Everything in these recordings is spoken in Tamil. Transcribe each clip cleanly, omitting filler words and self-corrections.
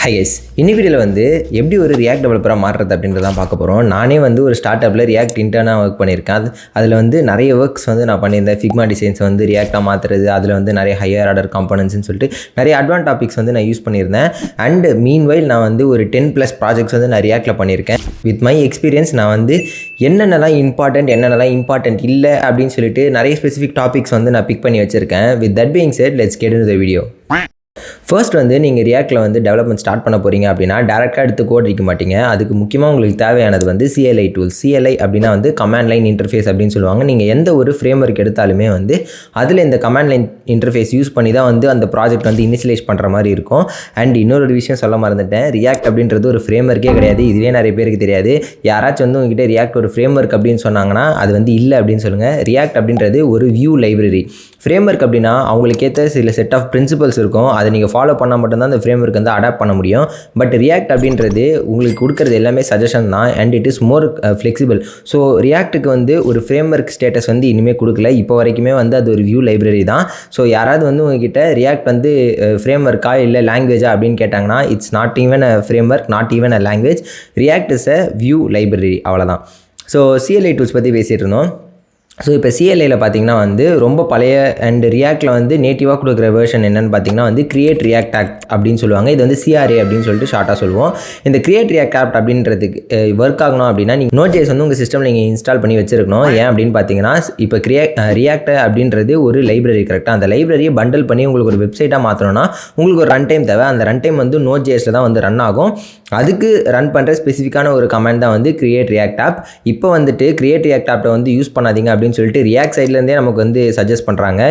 ஹை கைஸ், இன்னைக்கு வீடியோவில் வந்து எப்படி ஒரு ரியாக்ட் டெவலப்பராக மாறுறது அப்படின்றதான் பார்க்க போகிறோம். நானே வந்து ஒரு ஸ்டார்ட் அப்பில் ரியாக்ட் இன்டர்னாக ஒர்க் பண்ணியிருக்கேன். அதில் வந்து நிறைய ஒர்க்ஸ் வந்து நான் பண்ணியிருந்தேன். ஃபிக்மா டிசைன்ஸ் வந்து ரியாக்டாக மாற்றுறது, அதில் வந்து நிறைய ஹையர் ஆர்டர் காம்பனன்ட்ஸ்னு சொல்லிட்டு நிறைய அட்வான்ஸ் டாபிக்ஸ் வந்து நான் யூஸ் பண்ணியிருந்தேன். அண்ட் மீன்வைல் நான் வந்து ஒரு 10+ ப்ராஜெக்ட்ஸ் வந்து நான் ரியாக்டில் பண்ணியிருக்கேன். வித் மை எக்ஸ்பீரியன்ஸ் நான் வந்து என்னென்னலாம் இம்பார்ட்டன்ட் இல்லை அப்படின்னு சொல்லிட்டு நிறைய ஸ்பெசிஃபிக் டாபிக்ஸ் வந்து நான் பிக் பண்ணி வச்சுருக்கேன். With that being set, let's get into the video. First வந்து நீங்கள் ரியாக்டில் வந்து டெவலப்மெண்ட் ஸ்டார்ட் பண்ண போகிறீங்க அப்படின்னா டேரெக்டாக எடுத்து கோட் அடிக்க மாட்டீங்க. அதுக்கு முக்கியமாக உங்களுக்கு தேவையானது வந்து CLI டூல்ஸ். CLI அப்படின்னா வந்து கமாண்ட் லைன் இன்டர்ஃபேஸ் அப்படின்னு சொல்லுவாங்க. நீங்கள் எந்த ஒரு ஃப்ரேம் ஒர்க் எடுத்தாலுமே வந்து அதில் இந்த கமாண்ட் லைன் இன்டர்ஃபேஸ் யூஸ் பண்ணி தான் வந்து அந்த ப்ராஜெக்ட் வந்து இனிஷியலைஸ் பண்ணுற மாதிரி இருக்கும். அண்ட் இன்னொரு விஷயம் சொல்ல மறந்துட்டேன், ரியாக்ட் அப்படின்றது ஒரு ஃப்ரேம் ஒர்க்கே கிடையாது. இதுவே நிறைய பேருக்கு தெரியாது. யாராச்சும் வந்து உங்ககிட்ட ரியாக்ட் ஒரு ஃப்ரேம் ஒர்க் அப்படின்னு சொன்னாங்கன்னா அது வந்து இல்லை அப்படின்னு சொல்லுங்கள். ரியாக்ட் அப்படின்றது ஒரு வியூ லைப்ரரி. ஃப்ரேம் ஒர்க் அப்படின்னா அவங்களுக்கு ஏற்ற சில செட் ஆஃப் பிரின்சிபல்ஸ் இருக்கும். அதை நீங்கள் ஃபாலோ பண்ணால் மட்டும்தான் அந்த ஃப்ரேம் ஒர்க் வந்து அடாப்ட் பண்ண முடியும். பட் ரியாக்ட் அப்படின்றது உங்களுக்கு கொடுக்குறது எல்லாமே சஜஷன் தான். And it is more flexible. So ரியாக்ட்டுக்கு வந்து ஒரு ஃப்ரேம் ஒர்க் ஸ்டேட்டஸ் வந்து இனிமேல் கொடுக்கல. இப்போ வரைக்குமே வந்து அது ஒரு வியூ லைப்ரரி தான். ஸோ யாராவது வந்து உங்ககிட்ட ரியாக்ட் வந்து ஃப்ரேம் ஒர்க்கா இல்லை லாங்குவேஜா அப்படின்னு கேட்டாங்கன்னா, it's not even a frame work, not even a language. React is a view library, அவ்வளோதான். ஸோ CLI டூல்ஸ் பற்றி பேசிகிட்டு இருந்தோம். ஸோ இப்போ CLIயில் பார்த்தீங்கன்னா வந்து ரொம்ப பழைய அண்ட் ரியாக்டில் வந்து நேட்டிவாக கொடுக்குற வேர்ஷன் என்னென்னு பார்த்தீங்கன்னா வந்து கிரியேட் ரியாக்ட் ஆக்ட் அப்படின்னு சொல்லுவாங்க. இது வந்து CRA அப்படின்னு சொல்லிட்டு ஷார்ட்டாக சொல்லுவோம். இந்த கிரியேட் ரியாக்ட் ஆக்ட் அப்படின்றதுக்கு ஒர்க் ஆகணும் அப்படின்னா நீங்கள் Node.js வந்து உங்கள் சிஸ்டமில் நீங்கள் இன்ஸ்டால் பண்ணி வச்சிருக்கணும். ஏன் அப்படின்னு பார்த்தீங்கன்னா, இப்போ ரியாக்ட் அப்படின்றது ஒரு லைப்ரரி, கரெக்டாக அந்த லைப்ரரியை பண்டல் பண்ணி உங்களுக்கு ஒரு வெப்சைட்டாக மாற்றணும்னா உங்களுக்கு ஒரு ரன் டைம் தேவை. அந்த ரன் டைம் வந்து Node.jsல தான் வந்து ரன் ஆகும். அதுக்கு ரன் பண்ணுற ஸ்பெசிஃபிக்கான ஒரு கமெண்ட் தான் வந்து கிரியேட் ரியாக்ட் ஆப். இப்போ வந்துட்டு கிரியேட் ரியாக்ட் ஆப்பை வந்து யூஸ் பண்ணாதீங்க அப்படின்னு சொல்லிட்டு ரியாக்ட் சைட்லேருந்தே நமக்கு வந்து சஜஸ்ட் பண்ணுறாங்க.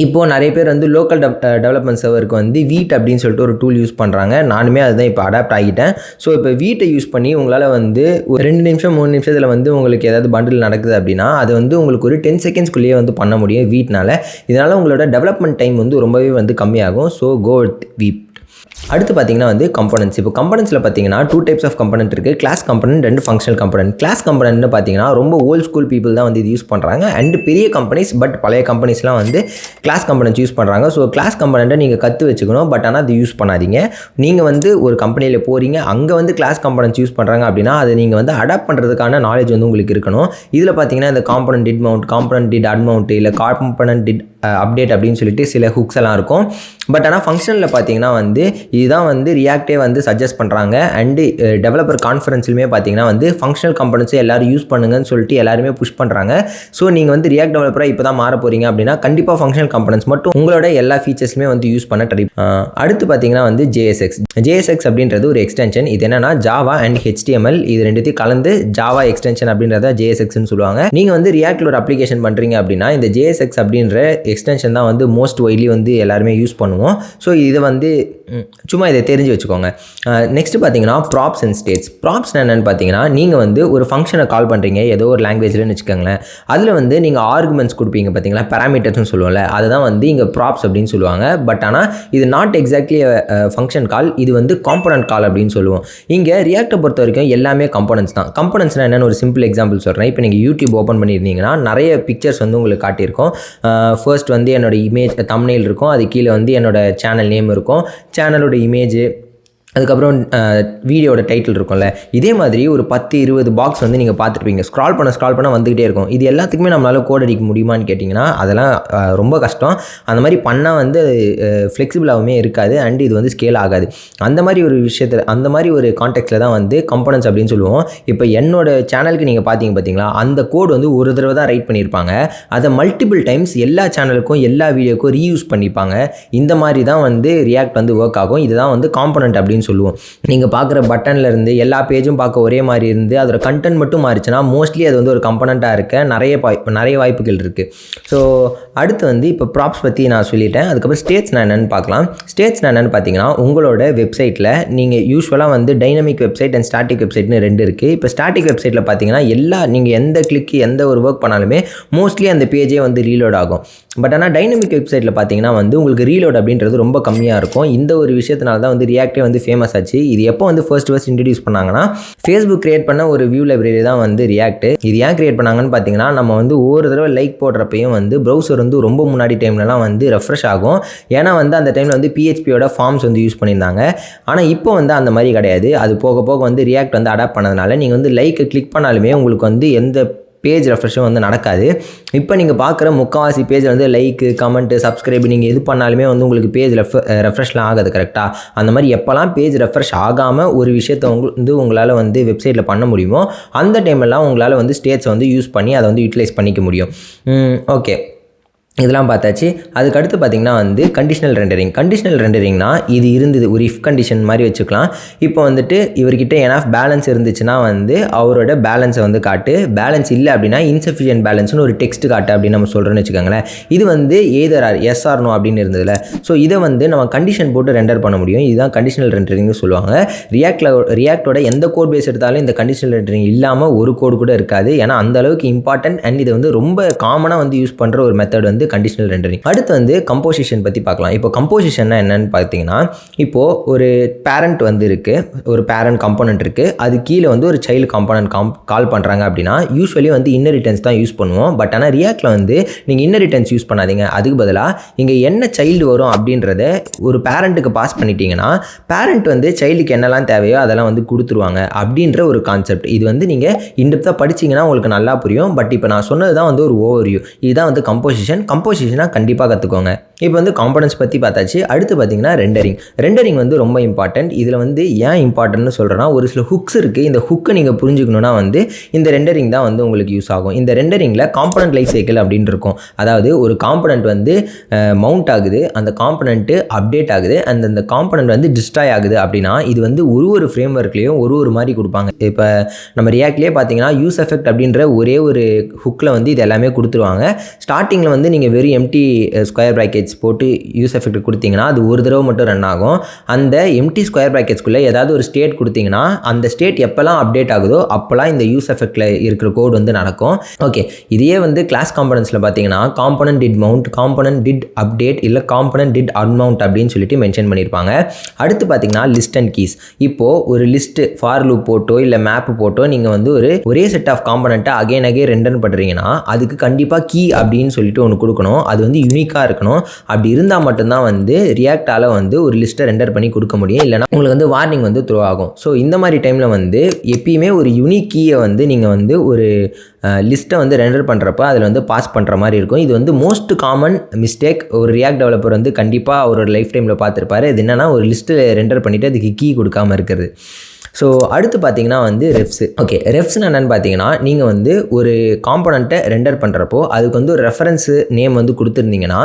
இப்போ நிறைய பேர் வந்து லோக்கல் டெவலப்மெண்ட் சர்வருக்கு வந்து வீட் அப்படின்னு சொல்லிட்டு ஒரு டூல் யூஸ் பண்ணுறாங்க. நானுமே அதுதான் இப்போ அடாப்ட் ஆகிட்டேன். ஸோ இப்போ வீட்டை யூஸ் பண்ணி உங்களால் வந்து ஒரு 2 நிமிஷம் 3 நிமிஷத்தில் வந்து உங்களுக்கு ஏதாவது பண்டில் நடக்குது அப்படின்னா அது வந்து உங்களுக்கு ஒரு 10 செகண்ட்ஸ்குள்ளேயே வந்து பண்ண முடியும் வீட்னால. இதனால் உங்களோட டெவலப்மெண்ட் டைம் வந்து ரொம்பவே வந்து கம்மியாகும். ஸோ கோ வித் வீட். அடுத்து பார்த்தீங்கன்னா வந்து கம்பனன்ட்ஸ். இப்போ கம்பனன்ட்ஸில் பார்த்தீங்கன்னா 2 டைப்ஸ் ஆஃப் கம்பனன்ட் இருக்குது. Class component and functional component. Class கம்பனன்ட்னு பார்த்தீங்கன்னா ரொம்ப ஓல்ட் ஸ்கூல் பீப்புள் தான் வந்து இது யூஸ் பண்ணுறாங்க. அண்ட் பெரிய கம்பெனிஸ், பட் பழைய கம்பெனிஸ்லாம் வந்து கிளாஸ் கம்பனன்ட்ஸ் யூஸ் பண்ணுறாங்க. ஸோ கிளாஸ் கம்பனண்ட்டை நீங்கள் கற்று வச்சுக்கணும். பட் ஆனால் அது யூஸ் பண்ணாதீங்க. நீங்கள் வந்து ஒரு கம்பெனியில் போகிறீங்க, அங்கே வந்து கிளாஸ் கம்பனன்ட்ஸ் யூஸ் பண்ணுறாங்க அப்படின்னா அதை நீங்கள் வந்து அடாப்ட் பண்ணுறதுக்கான நாலேஜ் வந்து உங்களுக்கு இருக்கணும். இதில் பார்த்தீங்கன்னா இந்த component did mount, component did unmount, இல்லை காம்பனன்ட் டிட் அப்டேட் அப்படின்னு சொல்லிட்டு சில ஹுக்ஸ் எல்லாம் இருக்கும். பட் ஆனால் ஃபங்க்ஷனில் பார்த்தீங்கன்னா வந்து இதுதான் வந்து ரியாக்டே வந்து சஜஸ்ட் பண்ணுறாங்க. அண்டு டெவலப்பர் கான்ஃபரன்ஸ்லையுமே பார்த்தீங்கன்னா வந்து ஃபங்க்ஷனல் கம்பனன்ட்ஸை எல்லோரும் யூஸ் பண்ணுங்கன்னு சொல்லிட்டு எல்லாருமே புஷ் பண்ணுறாங்க. ஸோ நீங்கள் வந்து ரியாக்ட் டெவலப்பராக இப்போ தான் மாற போகிறீங்க அப்படின்னா கண்டிப்பாக ஃபங்க்ஷனல் கம்பனன்ட்ஸ் மட்டும் உங்களோட எல்லா ஃபீச்சர்ஸுமே வந்து யூஸ் பண்ண ட்ரை. அடுத்து பார்த்தீங்கன்னா வந்து JSX அப்படின்றது ஒரு எக்ஸ்டென்ஷன். இது என்னன்னா ஜாவா அண்ட் HTML இது ரெண்டுத்தையும் கலந்து ஜாவா எக்ஸ்டென்ஷன் அப்படின்றத JSXன்னு சொல்லுவாங்க. நீங்கள் வந்து ரியாக்டில் ஒரு அப்ளிகேஷன் பண்ணுறீங்க அப்படின்னா இந்த JSX அப்படின்ற எக்ஸ்டென்ஷன் தான் வந்து மோஸ்ட் வைட்லி வந்து எல்லாருமே யூஸ் பண்ணுவோம். ஸோ இதை வந்து சும்மா இதை தெரிஞ்சு வச்சுக்கோங்க. நெக்ஸ்ட் பார்த்தீங்கன்னா ப்ராப்ஸ் அண்ட் ஸ்டேட்ஸ். ப்ராப்ஸ் என்னென்னு பார்த்தீங்கன்னா, நீங்கள் வந்து ஒரு ஃபங்க்ஷனை கால் பண்ணுறீங்க ஏதோ ஒரு லாங்குவேஜ்லன்னு வச்சுக்கோங்களேன். அதில் வந்து நீங்கள் ஆர்குமெண்ட்ஸ் கொடுப்பீங்க பார்த்தீங்களா, பேராமீட்டர்ஸ்னு சொல்லுவோம்ல, அதுதான் வந்து இங்கே ப்ராப்ஸ் அப்படின்னு சொல்லுவாங்க. பட் ஆனால் இது நாட் எக்ஸாக்ட்லி ஃபங்க்ஷன் கால், இது வந்து காம்பனன்ட் கால் அப்படின்னு சொல்லுவோம். இங்கே ரியாக்டை பொறுத்த வரைக்கும் எல்லாமே கம்பனன்ட்ஸ் தான். கம்பனன்ட்ஸ்னால் என்னென்னு ஒரு சிம்பிள் எக்ஸாம்பிள் சொல்கிறேன். இப்போ நீங்கள் யூடியூப் ஓப்பன் பண்ணியிருந்தீங்கன்னா நிறைய பிக்சர்ஸ் வந்து உங்களுக்கு காட்டியிருக்கோம். ஃபர்ஸ்ட் வந்து என்னோட இமேஜ் தம்ப்நெயில் இருக்கும், அது கீழே வந்து என்னோட சேனல் நேம் இருக்கும், சேனலோட இமேஜ், அதுக்கப்புறம் வீடியோட டைட்டில் இருக்கும்ல. இதே மாதிரி ஒரு 10-20 பாக்ஸ் வந்து நீங்கள் பார்த்துருப்பீங்க. ஸ்க்ரால் பண்ண வந்துக்கிட்டே இருக்கும். இது எல்லாத்துக்குமே நம்மளால் கோட் அடிக்க முடியுமான்னு கேட்டிங்கன்னா அதெல்லாம் ரொம்ப கஷ்டம். அந்த மாதிரி பண்ணால் வந்து ஃப்ளெக்சிபிளாகவுமே இருக்காது. அண்ட் இது வந்து ஸ்கேல் ஆகாது. அந்த மாதிரி ஒரு விஷயத்தில், அந்த மாதிரி ஒரு கான்டெக்ட்டில் தான் வந்து கம்பனன்ட்ஸ் அப்படின்னு சொல்லுவோம். இப்போ என்னோட சேனலுக்கு நீங்கள் பார்த்தீங்களா, அந்த கோட் வந்து ஒரு தடவை தான் ரைட் பண்ணியிருப்பாங்க. அதை மல்டிபிள் டைம்ஸ் எல்லா சேனலுக்கும் எல்லா வீடியோக்கும் ரீயூஸ் பண்ணிப்பாங்க. இந்த மாதிரி தான் வந்து ரியாக்ட் வந்து ஒர்க் ஆகும். இதுதான் வந்து காம்பனன்ட் அப்படின்னு சொல்லுவோம். நீங்கள் பார்க்குற பட்டன்ல இருந்து எல்லா பேஜும் பார்க்க ஒரே மாதிரி இருந்து அதோட கண்டென்ட் மட்டும் மாறிச்சுன்னா மோஸ்ட்லி அது வந்து ஒரு கம்பனண்ட்டாக இருக்க நிறைய வாய்ப்புகள் இருக்குது. ஸோ அடுத்து வந்து இப்போ ப்ராப்ஸ் பற்றி நான் சொல்லிட்டேன். அதுக்கப்புறம் ஸ்டேட்ஸ் என்னென்னு பார்க்கலாம். ஸ்டேட்ஸ் என்னென்னு பார்த்தீங்கன்னா, உங்களோட வெப்சைட்டில் நீங்கள் யூஸ்வலாக வந்து டைனமிக் வெப்சைட் அண்ட் ஸ்டாட்டிக் வெப்சைட்னு 2 இருக்குது. இப்போ ஸ்டாட்டிக் வெப்சைட்டில் பார்த்தீங்கன்னா நீங்கள் எந்த கிளிக்கு எந்த ஒரு ஒர்க் பண்ணாலுமே மோஸ்ட்லி அந்த பேஜே வந்து ரீலோட் ஆகும். பட் ஆனால் டைனமிக் வெப்சைட்டில் பார்த்தீங்கன்னா வந்து உங்களுக்கு ரீலோட் அப்படின்றது ரொம்ப கம்மியாக இருக்கும். இந்த ஒரு விஷயத்தினால தான் வந்து ரியாக்டே வந்து ஃபேமஸ் ஆச்சு. இது எப்போ வந்து ஃபர்ஸ்ட் இன்ட்ரடியூஸ் பண்ணாங்கன்னா ஃபேஸ்புக் கிரியேட் பண்ண ஒரு வியூ லைப்ரரி தான் வந்து ரியாக்ட். இது ஏன் கிரியேட் பண்ணாங்கன்னு பார்த்தீங்கன்னா நம்ம வந்து ஒவ்வொரு தடவை லைக் போடுறப்பையும் வந்து ப்ரௌசர் வந்து ரொம்ப முன்னாடி டைம்லலாம் வந்து ரெஃப்ரெஷ் ஆகும். ஏன்னா வந்து அந்த டைமில் வந்து PHPயோட ஃபார்ம்ஸ் வந்து யூஸ் பண்ணியிருந்தாங்க. ஆனால் இப்போ வந்து அந்த மாதிரி கிடையாது. அது போக போக வந்து ரியாக்ட் வந்து அடாப்ட் பண்ணதுனால நீங்கள் வந்து லைக்கை கிளிக் பண்ணாலுமே உங்களுக்கு வந்து எந்த பேஜ் ரெஃப்ரெஷும் வந்து நடக்காது. இப்போ நீங்கள் பார்க்குற முக்கால்வாசி பேஜ் வந்து லைக்கு, கமெண்ட்டு, சப்ஸ்கிரைப் நீங்கள் எது பண்ணாலுமே வந்து உங்களுக்கு பேஜ் ரெஃப்ரெஷ்லாம் ஆகாது. கரெக்டாக அந்த மாதிரி எப்போல்லாம் பேஜ் ரெஃப்ரெஷ் ஆகாமல் ஒரு விஷயத்தை உங்களால் வந்து வெப்சைட்டில் பண்ண முடியுமோ அந்த டைம்லலாம் உங்களால் வந்து ஸ்டேட்ஸை வந்து யூஸ் பண்ணி அதை வந்து யூட்டிலைஸ் பண்ணிக்க முடியும். ஓகே, இதெல்லாம் பார்த்தாச்சு. அதுக்கடுத்து பார்த்திங்கன்னா வந்து கண்டிஷனல் ரெண்டரிங்னா இது இருந்தது ஒரு இஃப் கண்டிஷன் மாதிரி வச்சுக்கலாம். இப்போ வந்துட்டு இவர்கிட்ட எனாஃப் பேலன்ஸ் இருந்துச்சுன்னா வந்து அவரோட பேலன்ஸை வந்து காட்டு, பேலன்ஸ் இல்லை அப்படின்னா இன்சஃபிஷியன்ட் பேலன்ஸ்னு ஒரு டெக்ஸ்ட் காட்டு அப்படின்னு நம்ம சொல்கிறோன்னு வச்சுக்கோங்களேன். இது வந்து either are yes or no அப்படின்னு இருந்ததில்ல. ஸோ இதை வந்து நம்ம கண்டிஷன் போட்டு ரெண்டர் பண்ண முடியும். இதுதான் கண்டிஷனல் ரெண்டரிங்னு சொல்லுவாங்க. ரியாக்டோட எந்த கோட் பேஸ் எடுத்தாலும் இந்த கண்டிஷனல் ரெண்டரிங் இல்லாமல் ஒரு கோடு கூட இருக்காது. ஏன்னா அந்த அளவுக்கு இம்பார்ட்டன்ட் அண்ட் இதை வந்து ரொம்ப காமனாக வந்து யூஸ் பண்ணுற ஒரு மெத்தட் வந்து கண்டிஷனல் ரெண்டரிங். அடுத்து வந்து கம்போசிஷன் பற்றி பார்க்கலாம். இப்போ கம்போசிஷன்னா என்னன்னு பார்த்தீங்கன்னா இப்போது ஒரு பேரண்ட் வந்து இருக்குது, ஒரு பேரண்ட் காம்போனன்ட் இருக்குது, அது கீழே வந்து ஒரு சைல்டு காம்போனன்ட் கால் பண்ணுறாங்க அப்படின்னா யூஸ்வலி வந்து இன்னரிட்டன்ஸ் தான் யூஸ் பண்ணுவோம். பட் ஆனால் ரியாக்டில் வந்து நீங்கள் இன்னரிட்டன்ஸ் யூஸ் பண்ணாதீங்க. அதுக்கு பதிலாக இங்கே என்ன சைல்டு வரும் அப்படின்றத ஒரு பேரண்ட்டுக்கு பாஸ் பண்ணிட்டீங்கன்னா பேரண்ட் வந்து சைல்டுக்கு என்னெல்லாம் தேவையோ அதெல்லாம் வந்து கொடுத்துருவாங்க அப்படின்ற ஒரு கான்செப்ட். இது வந்து நீங்கள் இன்டெப்த்தாக படிச்சிங்கன்னா உங்களுக்கு நல்லா புரியும். பட் இப்போ நான் சொன்னது தான் வந்து ஒரு ஓவர்வியூ. இதுதான் வந்து கம்போசிஷனாக கண்டிப்பாக கற்றுக்கோங்க. இப்போ வந்து காம்பனன்ட்ஸ் பற்றி பார்த்தாச்சு. அடுத்து பார்த்தீங்கன்னா ரெண்டரிங் வந்து ரொம்ப இம்பார்ட்டன்ட். இதில் வந்து ஏன் இம்பார்ட்டன்ட்னு சொல்கிறேன்னா ஒரு சில ஹுக்ஸ் இருக்குது. இந்த ஹுக்கை நீங்கள் புரிஞ்சுக்கணுன்னா வந்து இந்த ரெண்டரிங் தான் வந்து உங்களுக்கு யூஸ் ஆகும். இந்த ரெண்டரிங்கில் காம்பனன்ட் லைஃப் சைக்கிள் அப்படின்னு இருக்கும். அதாவது ஒரு காம்பனன்ட் வந்து மவுண்ட் ஆகுது, அந்த காம்பனன்ட்டு அப்டேட் ஆகுது, அந்த காம்பனன்ட் வந்து டிஸ்ட்ராய் ஆகுது அப்படின்னா இது வந்து ஒரு ஃப்ரேம் ஒர்க்லேயும் ஒரு மாதிரி கொடுப்பாங்க. இப்போ நம்ம ரியாக்ட்லேயே பார்த்தீங்கன்னா யூஸ் எஃபெக்ட் அப்படின்ற ஒரே ஒரு ஹுக்கில் வந்து இது எல்லாமே கொடுத்துருவாங்க. ஸ்டார்டிங்கில் வந்து நீங்கள் வெறும் எம்டி ஸ்கொயர் ப்ராக்கெட்ஸ் போட்டு யூஸ் எஃபெக்ட் கொடுத்தீங்கன்னா அது ஒரு தடவை மட்டும் ரன் ஆகும். அந்த எம்டி ஸ்கொயர் ப்ராக்கெட்ஸ்குள்ளே ஏதாவது ஒரு ஸ்டேட் கொடுத்தீங்கன்னா அந்த ஸ்டேட் எப்போல்லாம் அப்டேட் ஆகுதோ அப்போல்லாம் இந்த யூஸ் எஃபெக்டில் இருக்கிற கோட் வந்து நடக்கும். ஓகே, இதையே வந்து கிளாஸ் காம்பனன்ட்ஸில் பார்த்தீங்கன்னா component did mount, component did update, இல்லை காம்பனன்ட் டிட் அன்மவுண்ட் அப்படின்னு சொல்லிட்டு மென்ஷன் பண்ணியிருப்பாங்க. அடுத்து பார்த்தீங்கன்னா லிஸ்ட் அண்ட் கீஸ். இப்போது ஒரு லிஸ்ட்டு ஃபார் லூப் போட்டோ இல்லை மேப் போட்டோ நீங்கள் வந்து ஒரே செட் ஆஃப் காம்பனண்ட்டை அகைன் ரெண்டர் பண்ணுறீங்கன்னா அதுக்கு கண்டிப்பாக கீ அப்படின்னு சொல்லிட்டு ஒன்று கொடுக்கணும். அது வந்து யூனிக்காக இருக்கணும். அப்படி இருந்தால் மட்டும்தான் வந்து ரியாக்டால் வந்து ஒரு லிஸ்ட்டை ரெண்டர் பண்ணி கொடுக்க முடியும். இல்லைனா உங்களுக்கு வந்து வார்னிங் வந்து த்ரோ ஆகும். ஸோ இந்த மாதிரி டைமில் வந்து எப்பயுமே ஒரு யூனிக் கீயை வந்து நீங்கள் வந்து ஒரு லிஸ்ட்டை வந்து ரெண்டர் பண்ணுறப்ப அதில் வந்து பாஸ் பண்ணுற மாதிரி இருக்கும். இது வந்து மோஸ்ட் காமன் மிஸ்டேக் ஒரு ரியாக்ட் டெவலப்பர் வந்து கண்டிப்பாக அவரோட லைஃப் டைமில் பார்த்துருப்பாரு. இது என்னென்னா ஒரு லிஸ்ட்டு ரெண்டர் பண்ணிவிட்டு அதுக்கு கீ கொடுக்காமல் இருக்கிறது. ஸோ அடுத்து பார்த்தீங்கன்னா வந்து ரெஃப்ஸு. ஓகே, ரெஃப்ஸ்னு என்னென்னு பார்த்தீங்கன்னா நீங்கள் வந்து ஒரு காம்பனண்ட்டை ரெண்டர் பண்ணுறப்போ அதுக்கு வந்து ஒரு ரெஃபரன்ஸு நேம் வந்து கொடுத்துருந்தீங்கன்னா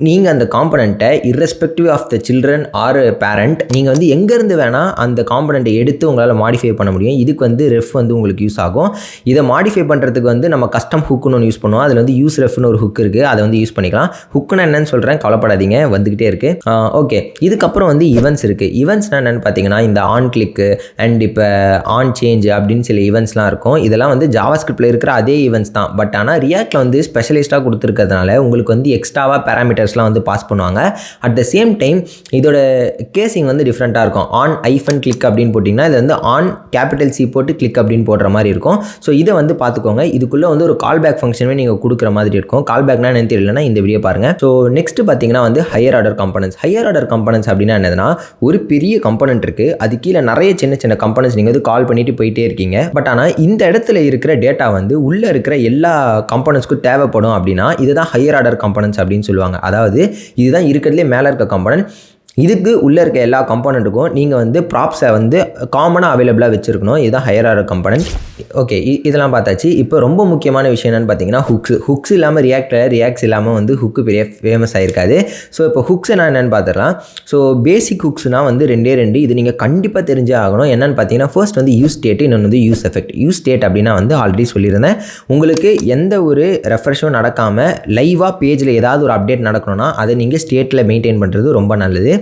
நீங்கள் அந்த காம்பனண்ட்டை irrespective of the children or parent நீங்கள் வந்து எங்கேருந்து வேணால் அந்த காம்பனண்ட்டை எடுத்து உங்களால் மாடிஃபை பண்ண முடியும். இதுக்கு வந்து ரெஃப் வந்து உங்களுக்கு யூஸ் ஆகும். இதை மாடிஃபை பண்ணுறதுக்கு வந்து நம்ம கஸ்டம் ஹுக்குன்னு ஒன்று யூஸ் பண்ணுவோம். அதில் வந்து யூஸ் ரெஃப்னு ஒரு ஹுக் இருக்குது, அதை வந்து யூஸ் பண்ணிக்கலாம். ஹுக்குன்னு என்னன்னு சொல்கிறேன், கவலைப்படாதீங்க, வந்துக்கிட்டே இருக்குது. ஓகே, இதுக்கப்புறம் வந்து ஈவெண்ட்ஸ் இருக்குது. ஈவெண்ட்ஸ்னால் என்னென்னு பார்த்தீங்கன்னா இந்த ஆன் கிளிக்கு அண்ட் இப்போ ஆன் சேஞ்ச் அப்படின்னு சில ஈவெண்ட்ஸ்லாம் இருக்கும். இதெல்லாம் வந்து ஜாவாஸ்கிரிப்டில் இருக்கிற அதே ஈவெண்ட்ஸ் தான். பட் ஆனால் ரியாக்டில் வந்து ஸ்பெஷலிஸ்ட்டாக கொடுத்துருக்கிறதுனால உங்களுக்கு வந்து எக்ஸ்ட்ராவாக பேராமீட்டர்ஸ்லாம் வந்து பாஸ் பண்ணுவாங்க. அட் த சேம் டைம் இதோட கேசிங் வந்து டிஃப்ரெண்ட்டாக இருக்கும். ஆன் ஐஃபன் கிளிக் அப்படின்னு போட்டிங்கன்னா இது வந்து ஆன் கேபிட்டல் சி போட்டு கிளிக் அப்படின்னு போடுற மாதிரி இருக்கும். ஸோ இதை வந்து பார்த்துக்கோங்க. இதுக்குள்ளே வந்து ஒரு கால் பேக் ஃபங்க்ஷனுமே நீங்கள் கொடுக்குற மாதிரி இருக்கும். கால் பேக்னா என்னன்னு தெரியலன்னா இந்த வீடியோ பாருங்கள். ஸோ நெக்ஸ்ட் பார்த்தீங்கன்னா வந்து ஹையர் ஆர்டர் காம்பனன்ட்ஸ் அப்படின்னா என்னதுன்னா ஒரு பெரிய காம்பனன்ட் இருக்குது, அது கீழே நிறைய சின்ன காம்பனன்ட்ஸ் நீங்கள் வந்து கால் பண்ணிட்டு போயிட்டே இருக்கீங்க. பட் ஆனால் இந்த இடத்துல இருக்கிற டேட்டா வந்து உள்ளே இருக்கிற எல்லா காம்பனன்ட்ஸ்க்கும் தேவைப்படும் அப்படின்னா இதுதான் ஹையர் ஆர்டர் காம்பனன்ட்ஸ் அப்படின்னு சொல்லுவாங்க. அதாவது இதுதான் இருக்கிறதுலே மேலே இருக்க காம்பனன்ட். இதுக்கு உள்ளே இருக்க எல்லா காம்பனண்ட்டுக்கும் நீங்கள் வந்து ப்ராப்ஸை வந்து காமனாக அவைலபிளாக வச்சுருக்கணும். இதுதான் ஹையர் ஆர்டர் காம்பனன்ட். ஓகே, இதெல்லாம் பார்த்தாச்சு. இப்போ ரொம்ப முக்கியமான விஷயம் என்னென்னு பார்த்தீங்கன்னா ஹுக்ஸ் இல்லாமல் ரியாக்ட்ஸ் இல்லாமல் வந்து ஹுக்கு பெரிய ஃபேமஸ் ஆகிருக்காது. ஸோ இப்போ ஹுக்ஸ் என்னென்னு பார்த்துடலாம். ஸோ பேசிக் ஹுக்ஸ்னால் வந்து ரெண்டே இது நீங்கள் கண்டிப்பாக தெரிஞ்சே ஆகணும். என்னென்னு பார்த்தீங்கன்னா ஃபர்ஸ்ட் வந்து யூஸ் ஸ்டேட், இன்னொன்று வந்து யூஸ் எஃபெக்ட். யூஸ் ஸ்டேட் அப்படின்னா வந்து ஆல்ரெடி சொல்லியிருந்தேன், உங்களுக்கு எந்த ஒரு ரெஃப்ரெஷும் நடக்காமல் லைவாக பேஜில் ஏதாவது ஒரு அப்டேட் நடக்கணும்னா அதை நீங்கள் ஸ்டேட்டில் மெயின்டைன் பண்ணுறது ரொம்ப நல்லது.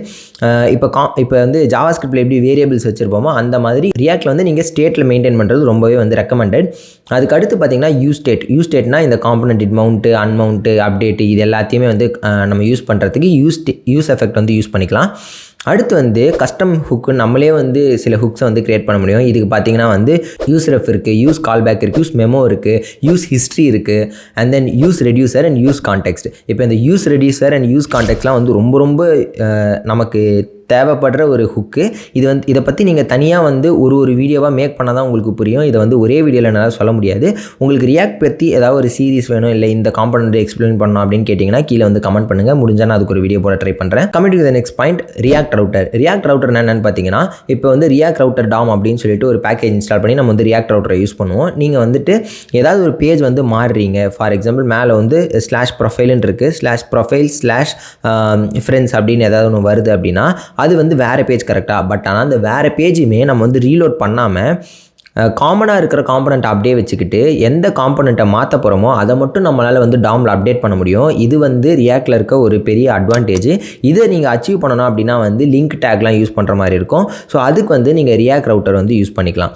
இப்போ வந்து ஜாவாஸ்கிரிப்டில் எப்படி வேரியபிள்ஸ் வச்சுருப்போமோ அந்த மாதிரி ரியாக்டில் வந்து நீங்கள் ஸ்டேட்டில் மெயின்டைன் பண்ணுறது ரொம்பவே வந்து ரெக்கமெண்டட். அதுக்கு அடுத்து பார்த்தீங்கன்னா யூஸ் ஸ்டேட்னா இந்த காம்பனன்ட் டிட் மவுண்ட்டு, அன்மவுண்ட்டு, அப்டேட்டு இது எல்லாத்தையுமே வந்து நம்ம யூஸ் பண்ணுறதுக்கு யூஸ் எஃபெக்ட் வந்து யூஸ் பண்ணிக்கலாம். அடுத்து வந்து கஸ்டம் ஹுக்கு நம்மளே வந்து சில ஹுக்ஸை வந்து கிரியேட் பண்ண முடியும். இதுக்கு பார்த்தீங்கன்னா வந்து யூஸ் ரெஃப் இருக்குது, யூஸ் கால்பேக் இருக்குது, யூஸ் மெமோ இருக்குது, யூஸ் ஹிஸ்ட்ரி இருக்குது, and then use reducer and use context. இப்போ இந்த யூஸ் ரெடியூசர் அண்ட் யூஸ் கான்டெக்ட்லாம் வந்து ரொம்ப நமக்கு தேவைப்படுற ஒரு ஹுக்கு. இதை பற்றி நீங்கள் தனியாக வந்து ஒரு வீடியோவாக மேக் பண்ணால் தான் உங்களுக்கு புரியும். இதை வந்து ஒரே வீடியோவில் என்னால் சொல்ல முடியாது. உங்களுக்கு ரியாக்ட் பற்றி ஏதாவது ஒரு சீரிஸ் வேணும், இல்லை இந்த காம்பனண்ட் எக்ஸ்பிளைன் பண்ணணும் அப்படின்னு கேட்டிங்கன்னா கீழே வந்து கமெண்ட் பண்ணுங்கள். முடிஞ்சால் நான் அதுக்கு ஒரு வீடியோ போட ட்ரை பண்ணுறேன். Coming to the next point, react router. React router என்னென்னு பார்த்தீங்கன்னா, இப்போ வந்து ரியாக்ட் ரவுட்டர் டாம் அப்படின்னு சொல்லிட்டு ஒரு பேக்கேஜ் இன்ஸ்டால் பண்ணி நம்ம வந்து ரியாக்ட் ரவுட்டரை யூஸ் பண்ணுவோம். நீங்கள் வந்துட்டு ஏதாவது ஒரு பேஜ் வந்து மாறுறீங்க, ஃபார் எக்ஸாம்பிள் மேலே வந்து /ப்ரொஃபைல்னு இருக்குது, /profile/friends அப்படின்னு ஏதாவது ஒன்று வருது அப்படின்னா அது வந்து வேறு பேஜ் கரெக்டாக. பட் ஆனால் அந்த வேறு பேஜுமே நம்ம வந்து ரீலோட் பண்ணாமல் காமனாக இருக்கிற காம்பனண்ட்டை அப்படியே வச்சுக்கிட்டு எந்த காம்பனண்ட்டை மாற்ற போகிறோமோ அதை மட்டும் நம்மளால் வந்து டாமில் அப்டேட் பண்ண முடியும். இது வந்து ரியாக்டில் இருக்க ஒரு பெரிய அட்வான்டேஜ். இதை நீங்கள் அச்சீவ் பண்ணணும் அப்படின்னா வந்து லிங்க் டேக்லாம் யூஸ் பண்ணுற மாதிரி இருக்கும். ஸோ அதுக்கு வந்து நீங்கள் ரியாக்ட் ரவுட்டர் வந்து யூஸ் பண்ணிக்கலாம்.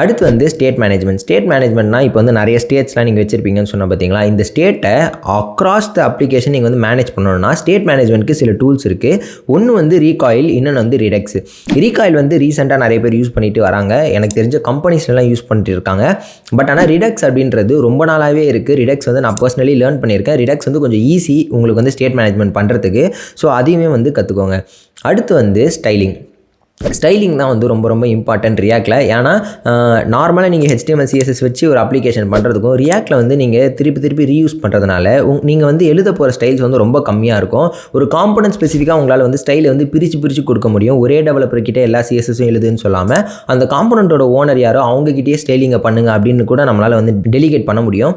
அடுத்து வந்து ஸ்டேட் மேனேஜ்மெண்ட்னா இப்போ வந்து நிறைய ஸ்டேட்ஸ்லாம் நீங்கள் வச்சுருப்பீங்கன்னு சொன்னால் பார்த்தீங்களா, இந்த ஸ்டேட்டை அக்ராஸ் த அப்ளிகேஷன் நீங்கள் வந்து மேனேஜ் பண்ணணும்னா ஸ்டேட் மேனேஜ்மெண்ட்க்கு சில டூல்ஸ் இருக்குது. ஒன்று வந்து ரீகாயில், இன்னொன்று வந்து ரிடெக்ஸ். ரீகாயில் வந்து ரீசெண்டாக நிறைய பேர் யூஸ் பண்ணிட்டு வராங்க, எனக்கு தெரிஞ்ச கம்பெனிஸ்லாம் யூஸ் பண்ணிட்டு இருக்காங்க. பட் ஆனால் ரிடெக்ஸ் அப்படின்றது ரொம்ப நாளாகவே இருக்குது. ரிடெக்ஸ் வந்து நான் பர்சனலி லேர்ன் பண்ணியிருக்கேன். ரிடெக்ஸ் வந்து கொஞ்சம் ஈஸி உங்களுக்கு வந்து ஸ்டேட் மேனேஜ்மெண்ட் பண்ணுறதுக்கு. ஸோ அதையுமே வந்து கற்றுக்கோங்க. அடுத்து வந்து ஸ்டைலிங் தான் வந்து ரொம்ப இம்பார்ட்டன்ட் ரியாக்டில். ஏன்னா நார்மலாக நீங்கள் HTML CSS வச்சு ஒரு அப்ளிகேஷன் பண்ணுறதுக்கும் ரியாக்டில் வந்து நீங்கள் திருப்பி ரீயூஸ் பண்ணுறதுனால நீங்கள் வந்து எழுத போகிற ஸ்டைல்ஸ் வந்து ரொம்ப கம்மியாக இருக்கும். ஒரு காம்பனன்ட் ஸ்பெசிஃபிக்காக உங்களால் வந்து ஸ்டைலை வந்து பிரித்து கொடுக்க முடியும். ஒரே டெவலப்பர்கிட்ட எல்லா CSSஸும் எழுதுன்னு சொல்லாமல் அந்த காம்பனண்ட்டோட ஓனர் யாரோ அவங்ககிட்டயே ஸ்டைலிங்கை பண்ணுங்க அப்படின்னு கூட நம்மளால் வந்து டெலிகேட் பண்ண முடியும்.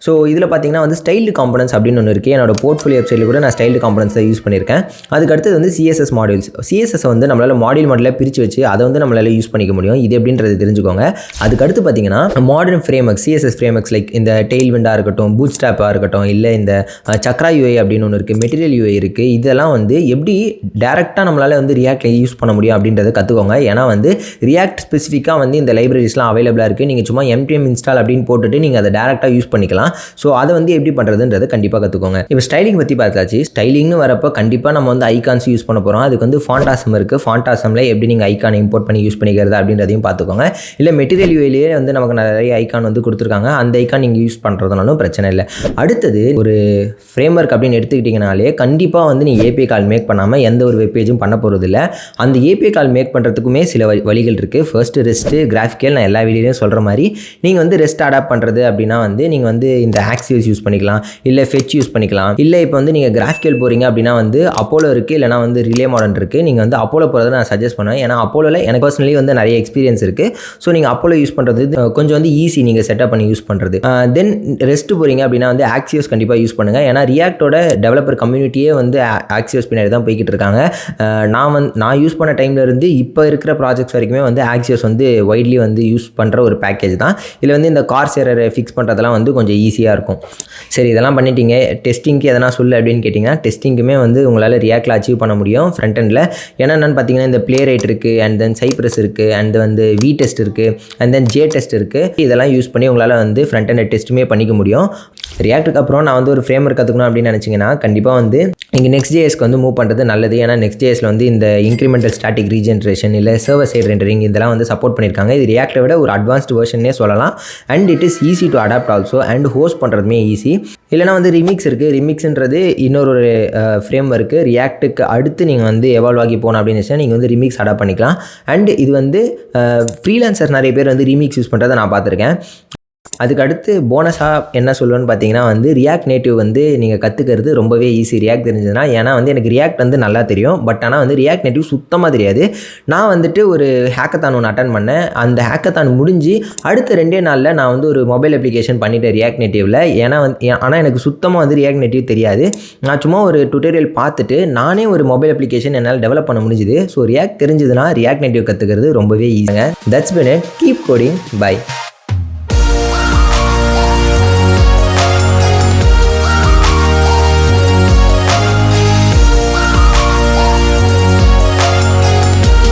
ஸோ இதில் பார்த்தீங்கன்னா வந்து ஸ்டைல்டு காம்பனன்ட்ஸ் அப்படின்னு ஒன்று இருக்குது. என்னோட போர்ட்ஃபோலியோ வெப்சைட்டில் கூட நான் ஸ்டைல்டு காம்பனன்ட்ஸை யூஸ் பண்ணியிருக்கேன். அதுக்கு அடுத்தது வந்து CSS மாடியூல்ஸ். CSS வந்து நம்மளால் மாடலாக பிரித்து வச்சு அதை வந்து நம்மளால் யூஸ் பண்ணிக்க முடியும். இது எப்படின்றது தெரிஞ்சுக்கோங்க. அதுக்கு அடுத்து பார்த்தீங்கன்னா modern frameworks, CSS frameworks like இந்த டெயில்விண்டாக இருக்கட்டும், பூட்ஸ்ட்ராப்பாக இருக்கட்டும், இல்லை இந்த சக்ரா UI அப்படின்னு ஒன்று இருக்குது, மெட்டீரியல் UI இருக்குது. இதெல்லாம் வந்து எப்படி டேரெக்டாக நம்மளால் வந்து ரியாக்டில் யூஸ் பண்ண முடியும் அப்படின்றத கற்றுக்கோங்க. ஏன்னா வந்து ரியாக்ட் ஸ்பெசிஃபிக்காக வந்து இந்த லைப்ரரிஸ்லாம் அவைலபிளாக இருக்குது. நீங்கள் சும்மா npm இன்ஸ்டால் அப்படின்னு போட்டுட்டு நீங்கள் அதை டேரெக்டாக யூஸ் பண்ணிக்கலாம். ஸோ அதை வந்து எப்படி பண்ணுறதுன்றது கண்டிப்பாக கற்றுக்கோங்க. இப்போ ஸ்டைலிங் பற்றி பார்த்தாச்சு. ஸ்டைலிங்னு வரப்போ கண்டிப்பாக நம்ம வந்து ஐகான்ஸ் யூஸ் பண்ண போகிறோம். அதுக்கு வந்து ஃபாண்டாசம் இருக்குது. ஃபாண்டாசமில் எப்படி நீங்கள் ஐகான் இம்போர்ட் பண்ணி யூஸ் பண்ணிக்கிறது அப்படின்றதையும் பார்த்துக்கோங்க. இல்லை மெட்டீரியல் UIலேயே வந்து நமக்கு நிறைய ஐகான் வந்து கொடுத்துருக்காங்க. அந்த ஐகான் நீங்கள் யூஸ் பண்ணுறதுனாலும் பிரச்சனை இல்லை. அடுத்தது ஒரு ஃப்ரேம்வொர்க் அப்படின்னு எடுத்துக்கிட்டிங்கனாலே கண்டிப்பாக வந்து நீங்கள் API கால் மேக் பண்ணாமல் எந்த ஒரு வெப் பேஜும் பண்ண போகிறது இல்லை. அந்த API கால் மேக் பண்ணுறதுக்குமே சில வழிகள் இருக்குது. First rest, graphical. நான் எல்லா வீடியோலையும் சொல்கிற மாதிரி நீங்கள் வந்து ரெஸ்ட் அடாப்ட் பண்ணுறது அப்படின்னா வந்து நீங்கள் வந்து இந்த ஆக்சியோஸ் யூஸ் பண்ணிக்கலாம், இல்லை ஃபெச் யூஸ் பண்ணிக்கலாம். இல்லை இப்போ வந்து நீங்கள் கிராஃபிக்கல் போகிறீங்க அப்படின்னா வந்து அப்போலோ இருக்குது, இல்லைனா வந்து ரிலே மாடர்ன் இருக்குது. நீங்கள் வந்து அப்போலோ போகிறத நான் சஜஸ்ட் பண்ணுவேன். ஏன்னா அப்போலோவில் எனக்கு பர்சனலி வந்து நிறைய எக்ஸ்பீரியன்ஸ் இருக்குது. ஸோ நீங்கள் அப்போலோ யூஸ் பண்ணுறது கொஞ்சம் வந்து ஈஸி, நீங்கள் செட்டப் பண்ணி யூஸ் பண்ணுறது. தென் ரெஸ்ட் போகிறீங்க அப்படின்னா வந்து ஆக்சியோஸ் கண்டிப்பாக யூஸ் பண்ணுங்கள். ஏன்னா ரியாக்டோட டெவலப்பர் கம்யூனிட்டியே வந்து ஆக்சியோஸ் பின்னாடி தான் போய்கிட்டு இருக்காங்க. நான் யூஸ் பண்ண டைம்லேருந்து இப்போ இருக்கிற ப்ராஜெக்ட்ஸ் வரைக்குமே வந்து ஆக்சியோஸ் வந்து வைட்லி வந்து யூஸ் பண்ணுற ஒரு பேக்கேஜ் தான். இதில் வந்து இந்த கார்ஸ் எரரை ஃபிக்ஸ் பண்ணுறதெல்லாம் வந்து கொஞ்சம் ஈஸியாக இருக்கும். சரி, இதெல்லாம் பண்ணிட்டீங்க. டெஸ்டிங்க்கு எதனா சொல்லு அப்படின்னு கேட்டிங்கன்னா டெஸ்டிங்குமே வந்து உங்களால் ரியாக்டில் அச்சீவ் பண்ண முடியும் ஃப்ரண்ட் எண்டில். என்னென்னு பார்த்தீங்கன்னா இந்த பிளேரைட் இருக்குது, அண்ட் தென் சைப்ரஸ் இருக்குது, அண்ட் வந்து வி டெஸ்ட் இருக்குது, அண்ட் தென் ஜே டெஸ்ட் இருக்குது. இதெல்லாம் யூஸ் பண்ணி உங்களால் வந்து ஃப்ரண்ட் எண்ட் டெஸ்ட்டுமே பண்ணிக்க முடியும். ரியாக்டுக்கு அப்புறம் நான் வந்து ஒரு ஃப்ரேம்வொர்க் கற்றுக்கணும் அப்படின்னு நினச்சிங்கன்னா கண்டிப்பாக வந்து நீங்கள் Next.jsக்கு வந்து மூவ் பண்ணுறது நல்லது. ஏன்னா Next.jsல வந்து இந்த இன்க்ரிமெண்டல் ஸ்டாட்டிக் ரீஜென்ரேஷன், இல்லை சர்வர் சைட் ரெண்டரிங் இதெல்லாம் வந்து சப்போர்ட் பண்ணியிருக்காங்க. இது ரியாக்டை விட ஒரு அட்வான்ஸ்டு வெர்ஷனே சொல்லலாம். And it is easy to adapt also, and host பண்ணுறதுமே ஈஸி. இல்லைனா வந்து ரிமிக்ஸ் இருக்குது. ரிமிக்ஸ்ன்றது இன்னொரு ஃப்ரேம்வொர்க்கு. ரியாக்டுக்கு அடுத்து நீங்கள் வந்து எவால்வ் ஆகி போகணும் அப்படின்னு நினச்சா நீங்கள் வந்து ரிமிக்ஸ் அடாப்ட் பண்ணிக்கலாம். அண்ட் இது வந்து ஃப்ரீலான்சர் நிறைய பேர் வந்து ரிமிக்ஸ் யூஸ் பண்ணுறதை நான் பார்த்துருக்கேன். அதுக்கு அடுத்து போனஸாக என்ன சொல்லுவேன்னு பார்த்தீங்கன்னா வந்து ரியாக்ட் நேட்டிவ் வந்து நீங்கள் கற்றுக்கிறது ரொம்பவே ஈஸி ரியாக்ட் தெரிஞ்சதுன்னா. ஏன்னா வந்து எனக்கு ரியாக்ட் வந்து நல்லா தெரியும், பட் ஆனால் வந்து ரியாக்ட் நேட்டிவ் சுத்தமாக தெரியாது. நான் வந்துட்டு ஒரு ஹேக்கத்தான் ஒன்று அட்டன் பண்ணேன். அந்த ஹேக்கத்தான் முடிஞ்சு அடுத்த 2 நாளில் நான் வந்து ஒரு மொபைல் அப்ளிகேஷன் பண்ணிட்டேன் ரியாக்ட் நேட்டிவில். ஏன்னா வந்து ஆனால் எனக்கு சுத்தமாக வந்து ரியாக்ட் நேட்டிவ் தெரியாது. நான் சும்மா ஒரு டுட்டோரியல் பார்த்துட்டு நானே ஒரு மொபைல் அப்ளிகேஷன் என்னால் டெவலப் பண்ண முடிஞ்சுது. ஸோ ரியாக்ட் தெரிஞ்சதுன்னா ரியாக்ட் நேட்டிவ் கற்றுக்கிறது ரொம்பவே ஈஸிங்க. That's been it. Keep coding. By.